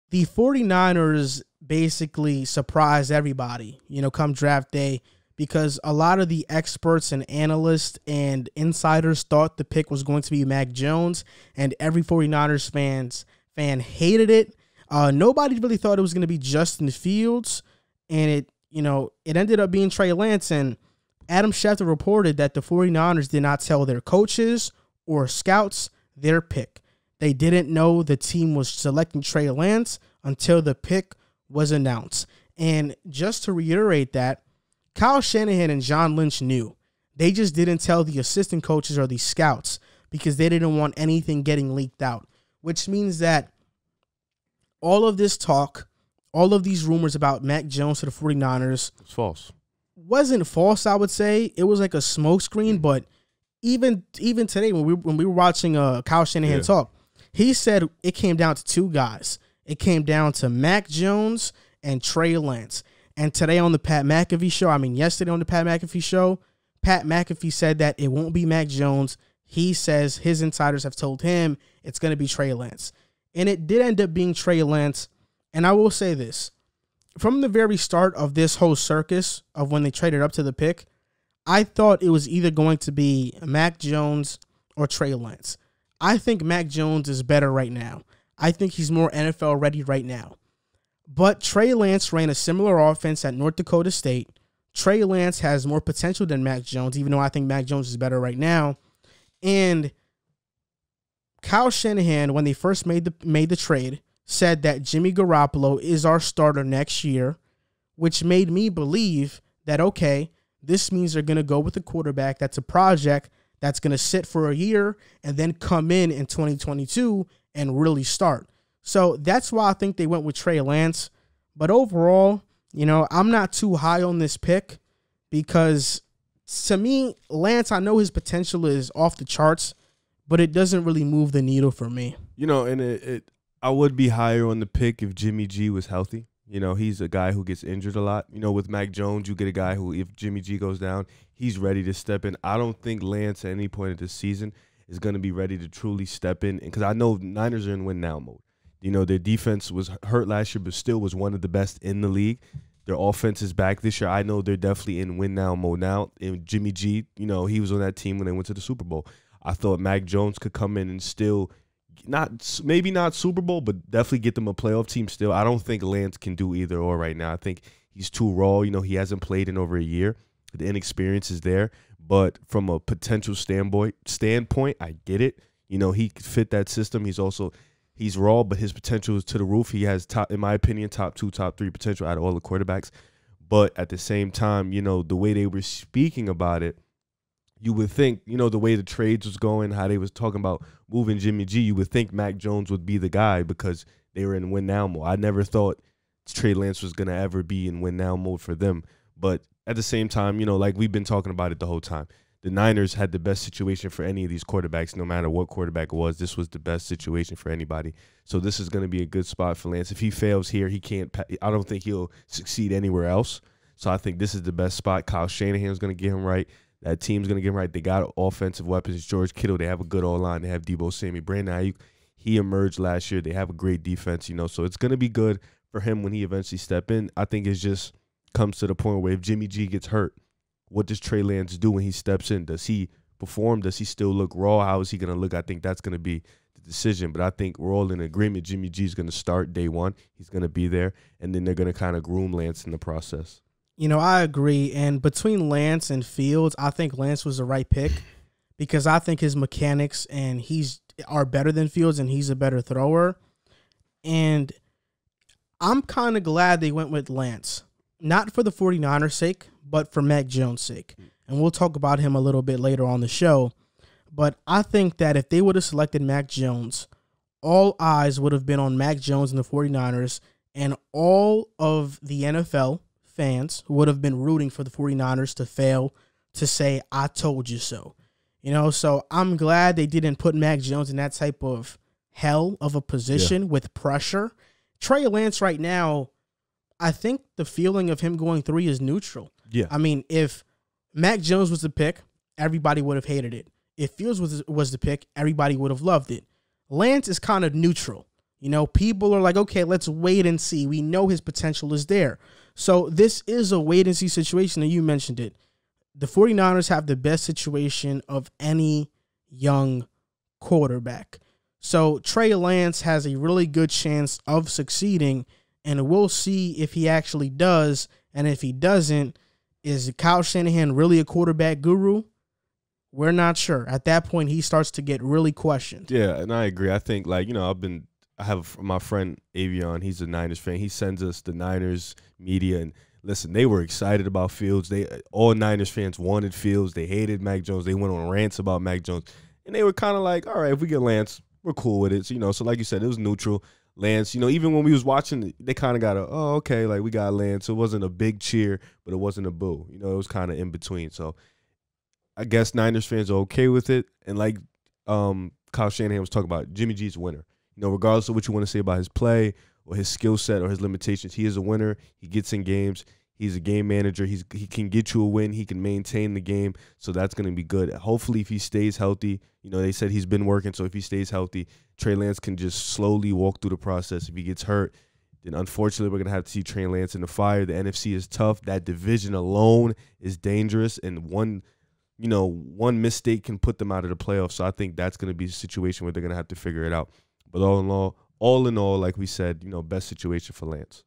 the 49ers basically surprised everybody, come draft day, because a lot of the experts and analysts and insiders thought the pick was going to be Mac Jones, and every 49ers fan hated it. Nobody really thought it was going to be Justin Fields, and it ended up being Trey Lance. And Adam Schefter reported that the 49ers did not tell their coaches or scouts their pick. They didn't know the team was selecting Trey Lance until the pick was announced. And just to reiterate that, Kyle Shanahan and John Lynch knew. They just didn't tell the assistant coaches or the scouts because they didn't want anything getting leaked out, which means that all of this talk, all of these rumors about Mac Jones to the 49ers, it's false. Wasn't false, I would say. It was like a smokescreen, but even today when we were watching Kyle Shanahan talk, he said it came down to two guys. It came down to Mac Jones and Trey Lance. And today on the Pat McAfee show, yesterday on the Pat McAfee show, Pat McAfee said that it won't be Mac Jones. He says his insiders have told him it's going to be Trey Lance. And it did end up being Trey Lance. And I will say this. From the very start of this whole circus of when they traded up to the pick, I thought it was either going to be Mac Jones or Trey Lance. I think Mac Jones is better right now. I think he's more NFL ready right now. But Trey Lance ran a similar offense at North Dakota State. Trey Lance has more potential than Mac Jones, even though I think Mac Jones is better right now. And Kyle Shanahan, when they first made the trade, said that Jimmy Garoppolo is our starter next year, which made me believe that, okay, this means they're going to go with a quarterback that's a project that's going to sit for a year and then come in 2022 and really start. So that's why I think they went with Trey Lance. But overall, I'm not too high on this pick because to me, Lance, I know his potential is off the charts, but it doesn't really move the needle for me. And I would be higher on the pick if Jimmy G was healthy. He's a guy who gets injured a lot. With Mac Jones, you get a guy who, if Jimmy G goes down, he's ready to step in. I don't think Lance at any point of the season is going to be ready to truly step in, because I know Niners are in win now mode. Their defense was hurt last year, but still was one of the best in the league. Their offense is back this year. I know they're definitely in win now mode now. And Jimmy G, he was on that team when they went to the Super Bowl. I thought Mac Jones could come in and still, maybe not Super Bowl, but definitely get them a playoff team still. I don't think Lance can do either or right now. I think he's too raw. He hasn't played in over a year. The inexperience is there. But from a potential standpoint, I get it. He could fit that system. He's raw, but his potential is to the roof. He has, in my opinion, top 2, top 3 potential out of all the quarterbacks. But at the same time, the way they were speaking about it, you would think, the way the trades was going, how they was talking about moving Jimmy G, you would think Mac Jones would be the guy because they were in win now mode. I never thought Trey Lance was going to ever be in win now mode for them. But at the same time, like we've been talking about it the whole time, the Niners had the best situation for any of these quarterbacks, no matter what quarterback it was. This was the best situation for anybody. So this is going to be a good spot for Lance. If he fails here, I don't think he'll succeed anywhere else. So I think this is the best spot. Kyle Shanahan's going to get him right. That team's going to get him right. They got offensive weapons. George Kittle, they have a good O-line. They have Debo Samuel. Brandon Ayuk, he emerged last year. They have a great defense, so it's going to be good for him when he eventually step in. I think it just comes to the point where if Jimmy G gets hurt, what does Trey Lance do when he steps in? Does he perform? Does he still look raw? How is he going to look? I think that's going to be the decision. But I think we're all in agreement. Jimmy G is going to start day one. He's going to be there. And then they're going to kind of groom Lance in the process. I agree. And between Lance and Fields, I think Lance was the right pick because I think his mechanics and are better than Fields and he's a better thrower. And I'm kind of glad they went with Lance, not for the 49ers' sake, but for Mac Jones' sake. And we'll talk about him a little bit later on the show. But I think that if they would have selected Mac Jones, all eyes would have been on Mac Jones and the 49ers, and all of the NFL fans would have been rooting for the 49ers to fail, to say, I told you so. So I'm glad they didn't put Mac Jones in that type of hell of a position with pressure. Trey Lance right now, I think the feeling of him going 3 is neutral. Yeah. If Mac Jones was the pick, everybody would have hated it. If Fields was the pick, everybody would have loved it. Lance is kind of neutral. You know, people are like, okay, let's wait and see. We know his potential is there. So this is a wait and see situation, and you mentioned it. The 49ers have the best situation of any young quarterback. So Trey Lance has a really good chance of succeeding, and we'll see if he actually does. And if he doesn't, is Kyle Shanahan really a quarterback guru? We're not sure. At that point, he starts to get really questioned. Yeah, and I agree. I think, like, you know, I have my friend Avion. He's a Niners fan. He sends us the Niners media, and listen, they were excited about Fields. All Niners fans wanted Fields. They hated Mac Jones. They went on rants about Mac Jones, and they were kind of like, all right, if we get Lance, we're cool with it. So, you know, so like you said, it was neutral. Lance, you know, even when we was watching, they kind of got okay, like we got Lance. It wasn't a big cheer, but it wasn't a boo. You know, it was kind of in between. So I guess Niners fans are okay with it. And like Kyle Shanahan was talking about, Jimmy G's a winner. You know, regardless of what you want to say about his play or his skill set or his limitations, he is a winner. He gets in games. He's a game manager. He can get you a win. He can maintain the game. So that's going to be good. Hopefully, if he stays healthy, you know, they said he's been working. So if he stays healthy, Trey Lance can just slowly walk through the process. If he gets hurt, then unfortunately, we're going to have to see Trey Lance in the fire. The NFC is tough. That division alone is dangerous. And one mistake can put them out of the playoffs. So I think that's going to be a situation where they're going to have to figure it out. But all in all, like we said, you know, best situation for Lance.